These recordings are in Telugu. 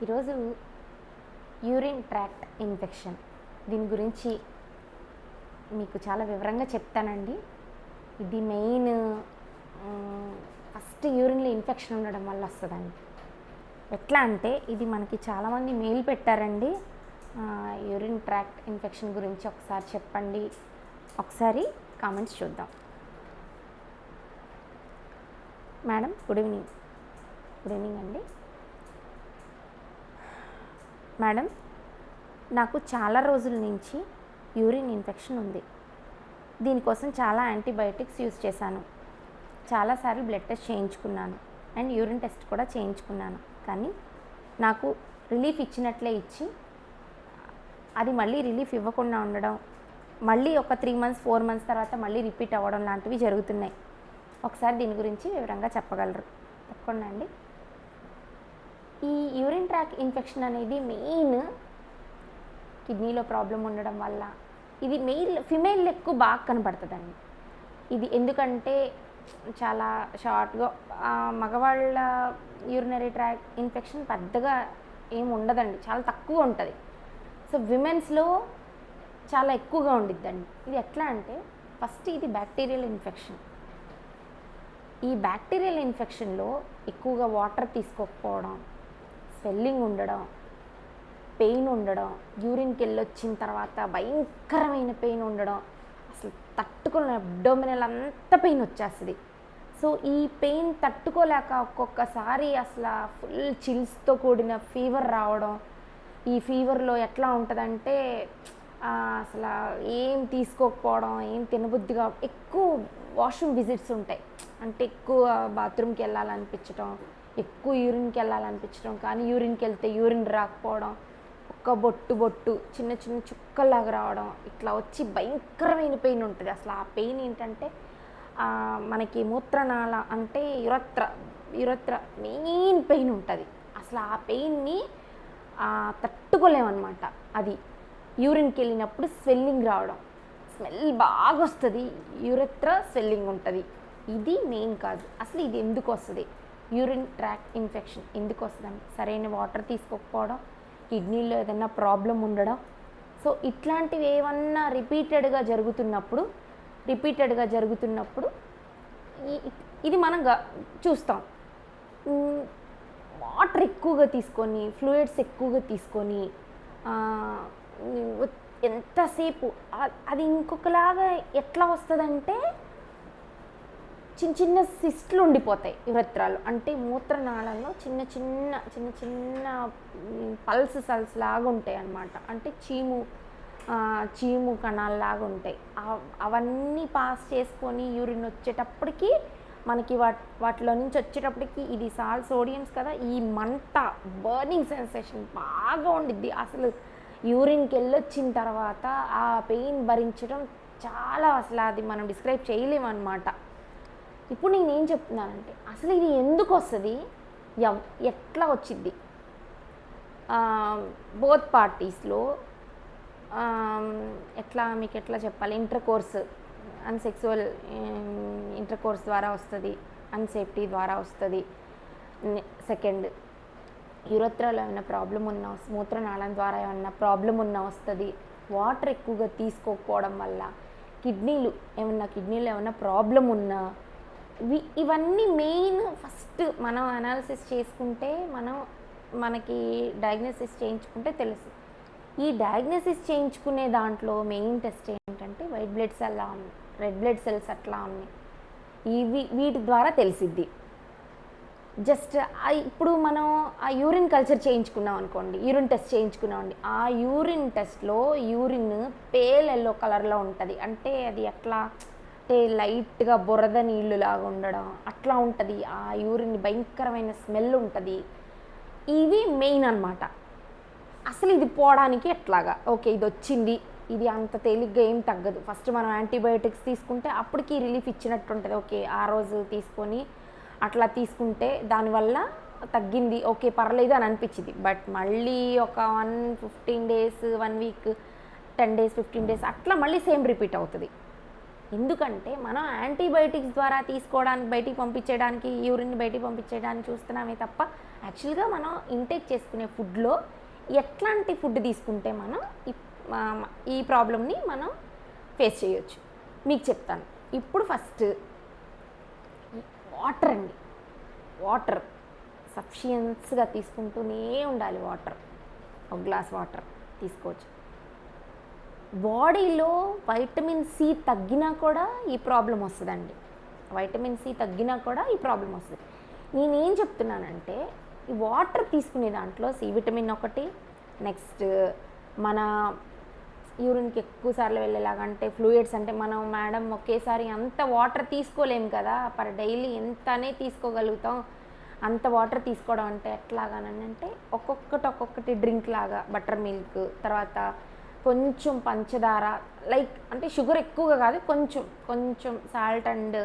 ఈరోజు యూరిన్ ట్రాక్ట్ ఇన్ఫెక్షన్ దీని గురించి మీకు చాలా వివరంగా చెప్తానండి. ఇది మెయిన్ ఫస్ట్ యూరిన్లో ఇన్ఫెక్షన్ ఉండడం వల్ల వస్తుందండి. ఎట్లా అంటే ఇది మనకి చాలామంది మెయిల్ పెట్టారండి, యూరిన్ ట్రాక్ట్ ఇన్ఫెక్షన్ గురించి ఒకసారి చెప్పండి. ఒకసారి కామెంట్స్ చూద్దాం. మేడం గుడ్ ఈవినింగ్ అండి. మేడం, నాకు చాలా రోజుల నుంచి యూరిన్ ఇన్ఫెక్షన్ ఉంది. దీనికోసం చాలా యాంటీబయాటిక్స్ యూజ్ చేశాను. చాలాసార్లు బ్లడ్ టెస్ట్ చేయించుకున్నాను అండ్ యూరిన్ టెస్ట్ కూడా చేయించుకున్నాను. కానీ నాకు రిలీఫ్ ఇచ్చినట్లే ఇచ్చి అది మళ్ళీ రిలీఫ్ ఇవ్వకుండా ఉండడం, మళ్ళీ ఒక 3 months 4 months తర్వాత మళ్ళీ రిపీట్ అవ్వడం లాంటివి జరుగుతున్నాయి. ఒకసారి దీని గురించి వివరంగా చెప్పగలరు? తప్పకుండా అండి. ఈ యూరిన్ ట్రాక్ ఇన్ఫెక్షన్ అనేది మెయిన్ కిడ్నీలో ప్రాబ్లం ఉండడం వల్ల, ఇది ఫిమేల్ ఎక్కువ బాగా కనపడుతుందండి. ఇది ఎందుకంటే చాలా షార్ట్గా, మగవాళ్ళ యూరినరీ ట్రాక్ ఇన్ఫెక్షన్ పెద్దగా ఏమి ఉండదండి, చాలా తక్కువ ఉంటుంది. సో విమెన్స్లో చాలా ఎక్కువగా ఉండిద్దండి. ఇది ఎట్లా అంటే ఫస్ట్ ఇది బ్యాక్టీరియల్ ఇన్ఫెక్షన్. ఈ బ్యాక్టీరియల్ ఇన్ఫెక్షన్లో ఎక్కువగా వాటర్ తీసుకోకపోవడం, స్వెల్లింగ్ ఉండడం, పెయిన్ ఉండడం, యూరిన్కి వెళ్ళొచ్చిన తర్వాత భయంకరమైన పెయిన్ ఉండడం, అసలు తట్టుకోలేని అబ్డోమినల్ అంతా పెయిన్ వచ్చేస్తుంది. సో ఈ పెయిన్ తట్టుకోలేక ఒక్కొక్కసారి అసలు ఫుల్ చిల్స్తో కూడిన ఫీవర్ రావడం. ఈ ఫీవర్లో ఎట్లా ఉంటుందంటే అసలు ఏం తీసుకోకపోవడం, ఏం తినబుద్ధిగా, ఎక్కువ వాష్రూమ్ విజిట్స్ ఉంటాయి. అంటే ఎక్కువ బాత్రూమ్కి వెళ్ళాలనిపించడం, ఎక్కువ యూరిన్కి వెళ్ళాలనిపించడం, కానీ యూరిన్కి వెళ్తే యూరిన్ రాకపోవడం, ఒక్క బొట్టు చిన్న చిన్న చుక్కల్లాగా రావడం, ఇట్లా వచ్చి భయంకరమైన పెయిన్ ఉంటుంది. అసలు ఆ పెయిన్ ఏంటంటే మనకి మూత్రనాళ అంటే యురత్ర మెయిన్ పెయిన్ ఉంటుంది. అసలు ఆ పెయిన్ని తట్టుకోలేమన్నమాట. అది యూరిన్కి వెళ్ళినప్పుడు స్వెల్లింగ్ రావడం, స్మెల్ బాగా వస్తుంది, యూరత్ర స్వెల్లింగ్ ఉంటుంది. ఇది మెయిన్ కాదు. అసలు ఇది ఎందుకు వస్తుంది? యూరిన్ ట్రాక్ ఇన్ఫెక్షన్ ఎందుకు వస్తుందండి? సరైన వాటర్ తీసుకోకపోవడం, కిడ్నీలో ఏదైనా ప్రాబ్లం ఉండడం. సో ఇట్లాంటివి ఏమన్నా రిపీటెడ్గా జరుగుతున్నప్పుడు ఇది మనం చూస్తాం. వాటర్ ఎక్కువగా తీసుకొని, ఫ్లూయిడ్స్ ఎక్కువగా తీసుకొని ఎంతసేపు అది ఇంకొకలాగా ఎట్లా వస్తుందంటే చిన్న సిస్ట్లు ఉండిపోతాయి యురత్రాలు. అంటే మూత్రనాళంలో చిన్న చిన్న పల్స్ సెల్స్ లాగా ఉంటాయి అన్నమాట. అంటే చీము కణాలలాగా ఉంటాయి. అవన్నీ పాస్ చేసుకొని యూరిన్ వచ్చేటప్పటికి మనకి వాటిలో నుంచి వచ్చేటప్పటికి ఇది సోడియంస్ కదా, ఈ మంట బర్నింగ్ సెన్సేషన్ బాగా ఉండిద్ది. అసలు యూరిన్కి వెళ్ళొచ్చిన తర్వాత ఆ పెయిన్ భరించడం చాలా, అసలు అది మనం డిస్క్రైబ్ చేయలేము అన్నమాట. ఇప్పుడు నేను ఏం చెప్తున్నానంటే అసలు ఇది ఎందుకు వస్తుంది, ఎట్లా వచ్చింది? బోత్ పార్టీస్లో మీకు ఎట్లా చెప్పాలి, అన్సెక్సువల్ ఇంటర్కోర్స్ ద్వారా వస్తుంది, అన్సేఫ్టీ ద్వారా వస్తుంది. సెకండ్, యురత్రాలో ఏమైనా ప్రాబ్లం ఉన్నా, మూత్రనాళం ద్వారా ఏమైనా ప్రాబ్లం ఉన్నా వస్తుంది. వాటర్ ఎక్కువగా తీసుకోకపోవడం వల్ల, కిడ్నీలో ఏమైనా ప్రాబ్లం ఉన్నా, ఇవన్నీ మెయిన్. ఫస్ట్ మనం అనాలిసిస్ చేసుకుంటే, మనకి డయాగ్నోసిస్ చేయించుకుంటే తెలుసు. ఈ డయాగ్నోసిస్ చేయించుకునే దాంట్లో మెయిన్ టెస్ట్ ఏంటంటే white blood cell, red blood cells అట్లా ఉన్నాయి. వీటి ద్వారా తెలిసిద్ది. జస్ట్ ఇప్పుడు మనం ఆ యూరిన్ కల్చర్ చేయించుకున్నాం అనుకోండి, యూరిన్ టెస్ట్ చేయించుకున్నామండి, ఆ యూరిన్ టెస్ట్లో యూరిన్ పేల్ ఎల్లో కలర్లో ఉంటుంది. అంటే అది ఎట్లా అంటే లైట్గా బురద నీళ్ళు లాగా ఉండడం అట్లా ఉంటుంది. ఆ యూరిన్ భయంకరమైన స్మెల్ ఉంటుంది. ఇవి మెయిన్ అన్నమాట. అసలు ఇది పోవడానికి ఎట్లాగా? ఓకే, ఇది వచ్చింది, ఇది అంత తేలిగ్గా ఏం తగ్గదు. ఫస్ట్ మనం యాంటీబయాటిక్స్ తీసుకుంటే అప్పటికి రిలీఫ్ ఇచ్చినట్టు ఉంటుంది. ఓకే, ఆ రోజు తీసుకొని అట్లా తీసుకుంటే దానివల్ల తగ్గింది, ఓకే పర్లేదు అని అనిపించింది. బట్ మళ్ళీ ఒక 15 days 1 week 10 days 15 days అట్లా మళ్ళీ సేమ్ రిపీట్ అవుతుంది. ఎందుకంటే మనం యాంటీబయాటిక్స్ ద్వారా తీసుకోవడానికి, బయటికి పంపించేయడానికి, యూరిన్ బయటికి పంపించేయడానికి చూస్తున్నామే తప్ప యాక్చువల్గా మనం ఇంటేక్ చేసుకునే ఫుడ్లో ఎట్లాంటి ఫుడ్ తీసుకుంటే మనం ఈ ప్రాబ్లమ్ని మనం ఫేస్ చేయొచ్చు మీకు చెప్తాను. ఇప్పుడు ఫస్ట్ వాటర్ అండి. వాటర్ సఫిషియన్స్గా తీసుకుంటూనే ఉండాలి. వాటర్ ఒక గ్లాస్ వాటర్ తీసుకోవచ్చు. బాడీలో వైటమిన్ సి తగ్గినా కూడా ఈ ప్రాబ్లం వస్తుందండి. వైటమిన్ సి తగ్గినా కూడా ఈ ప్రాబ్లం వస్తుంది. నేనేం చెప్తున్నానంటే ఈ వాటర్ తీసుకునే దాంట్లో సి విటమిన్ ఒకటి, నెక్స్ట్ మన యూరిన్కి ఎక్కువసార్లు వెళ్ళేలాగంటే ఫ్లూయిడ్స్ అంటే మనం మేడం ఒకేసారి అంత వాటర్ తీసుకోలేము కదా, పర్ డైలీ ఎంతనే తీసుకోగలుగుతాం. అంత వాటర్ తీసుకోవడం అంటే ఎట్లాగానంటే ఒక్కొక్కటి డ్రింక్ లాగా బటర్ మిల్క్, తర్వాత కొంచెం పంచదార, లైక్ అంటే షుగర్ ఎక్కువగా కాదు, కొంచెం సాల్ట్ అండ్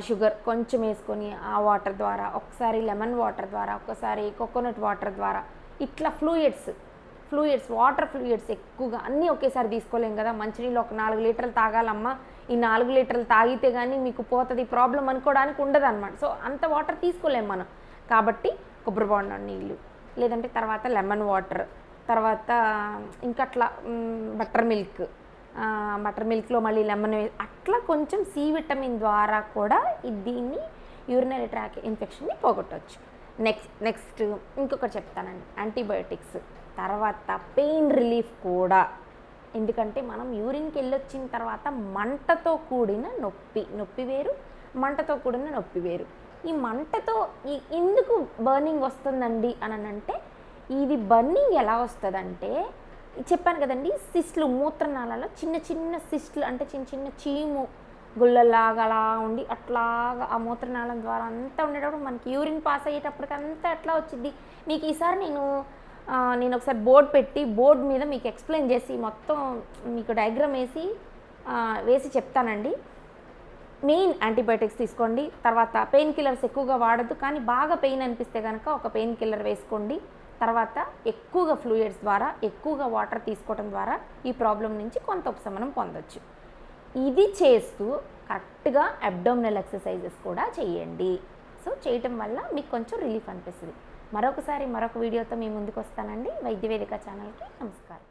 షుగర్ కొంచెం వేసుకొని ఆ వాటర్ ద్వారా, ఒకసారి లెమన్ వాటర్ ద్వారా, ఒకసారి కోకోనట్ వాటర్ ద్వారా, ఇట్లా ఫ్లూయిడ్స్ వాటర్ ఫ్లూయిడ్స్ ఎక్కువగా అన్నీ ఒకేసారి తీసుకోలేం కదా. మంచినీళ్ళు ఒక 4 లీటర్లు తాగాలమ్మా, ఈ 4 లీటర్లు తాగితే కానీ మీకు పోతుంది ప్రాబ్లం అనుకోవడానికి ఉండదు అనమాట. సో అంత వాటర్ తీసుకోలేం మనం. కాబట్టి కొబ్బరి బొండం నీళ్ళు, లేదంటే తర్వాత లెమన్ వాటర్, తర్వాత ఇంకట్లా బటర్ మిల్క్లో మళ్ళీ లెమన్, అట్లా కొంచెం సి విటమిన్ ద్వారా కూడా దీన్ని యూరినరీ ట్రాక్ ఇన్ఫెక్షన్ని పోగొట్టవచ్చు. నెక్స్ట్ ఇంకొకటి చెప్తానండి, యాంటీబయోటిక్స్. తర్వాత పెయిన్ రిలీఫ్ కూడా. ఎందుకంటే మనం యూరిన్కి వెళ్ళొచ్చిన తర్వాత మంటతో కూడిన నొప్పి వేరు, మంటతో కూడిన నొప్పి వేరు. ఈ మంటతో ఎందుకు బర్నింగ్ వస్తుందండి అని అంటే, ఇది బర్నింగ్ ఎలా వస్తుందంటే చెప్పాను కదండి, సిస్ట్లు, మూత్రనాళాల్లో చిన్న సిస్ట్లు అంటే చిన్న చీము గుళ్ళలాగా అలా ఉండి అట్లాగా ఆ మూత్రనాళం ద్వారా అంతా ఉండేటప్పుడు మనకి యూరిన్ పాస్ అయ్యేటప్పటికి అంతా ఎట్లా వచ్చింది మీకు. ఈసారి నేను ఒకసారి బోర్డు మీద మీకు ఎక్స్ప్లెయిన్ చేసి మొత్తం మీకు డయాగ్రామ్ వేసి చెప్తానండి. మెయిన్ యాంటీబయాటిక్స్ తీసుకోండి. తర్వాత పెయిన్ కిల్లర్స్ ఎక్కువగా వాడద్దు, కానీ బాగా పెయిన్ అనిపిస్తే కనుక ఒక పెయిన్ కిల్లర్ వేసుకోండి. తర్వాత ఎక్కువగా ఫ్లూయిడ్స్ ద్వారా, ఎక్కువగా వాటర్ తీసుకోవడం ద్వారా ఈ ప్రాబ్లం నుంచి కొంత ఉపశమనం పొందొచ్చు. ఇది చేస్తూ కరెక్ట్గా అబ్డామినల్ ఎక్సర్సైజెస్ కూడా చేయండి. సో చేయటం వల్ల మీకు కొంచెం రిలీఫ్ అనిపిస్తుంది. మరొక వీడియోతో మీ ముందుకు వస్తానండి. వైద్య వేదిక ఛానల్కి నమస్కారం.